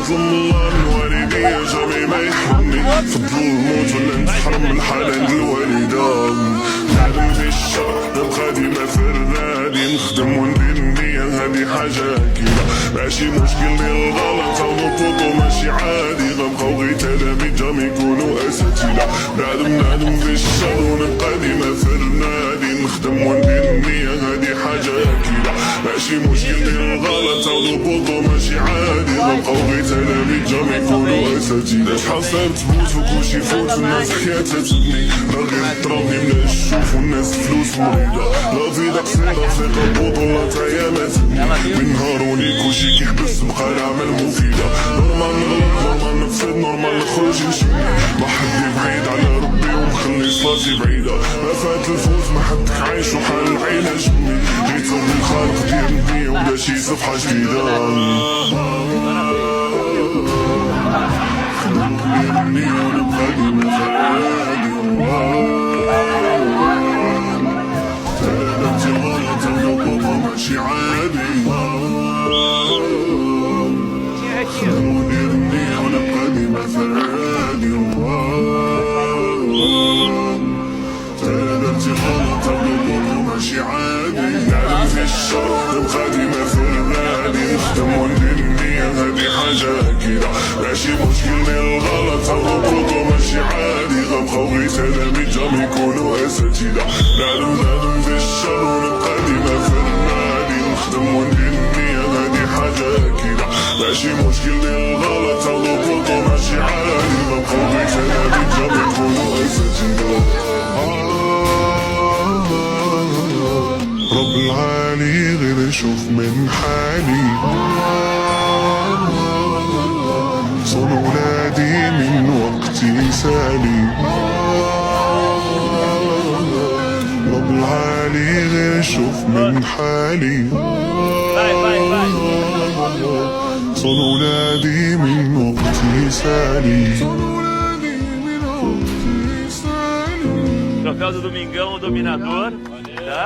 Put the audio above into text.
نظلم الله من والدي جامي ما يحرمني، فضل الموت ولا نتحرم من حنان الوالدة. نعلم في الشر نبقى ديما فرنادي، نخدم وندير النية هادي حاجة أكيدة، ماشي مشكل ديال الغلط أو نطوطو ماشي عادي، غنبقاو غير تلاميذ جام يكونوا أساتذة. نعلم في الشر ونبقى ديما فرنادي، نخدم وندير النية هادي حاجة أكيدة، ماشي مشكل ديال الغلط أو نطوطو ماشي عادي، غنبقاو غير تلاميذ جام يكونوا أساتذة. شحال صعيب تموت وكلشي يفوت والناس حياتها تبني، راه غير ضربني من الشوف والناس فلوس مريضة. لا فيدا قصيرة ثقة البطولة تاهي ما تبني، من نهاروني كلشي كيحبس بقى الأعمال مفيدة. نورمال نغلط نورمال نفسد نورمال نخرج نشمي، ما حدي بعيد على ربي ومخلي صلاتي بعيدة. ما فات الفوز ما حدك عايش وحال العيلة جمي، جيت من الخالق ديال الدنيا ولا شي صفحة جديدة. ماشي عادي، ندير النية ونبقى ديما فرادي. درتي غلط أو ماشي عادي، نعلم في الشر نبقى ديما فرادي، نخدم وندير النية هادي حاجة أكيدة، ماشي مشكل ديال الغلط أو نطوطو ماشي عادي، غنبقاو غير تلاميذ جام يكونوا أساتذة. نعلم في الشر ونبقى ديما فرادي، نخدم وندير النية هادي حاجة أكيدة، ماشي مشكل ديال الغلط أو نطوطو ماشي عادي، غنبقاو غير تلاميذ جام يكونوا أساتذة. رب العالي غير يشوف من حالي، صون ولادي من وقتي سالي. رب العالي غير يشوف من حالي، صون ولادي من وقتي سالي. Troféu do Domingão, o dominador, tá?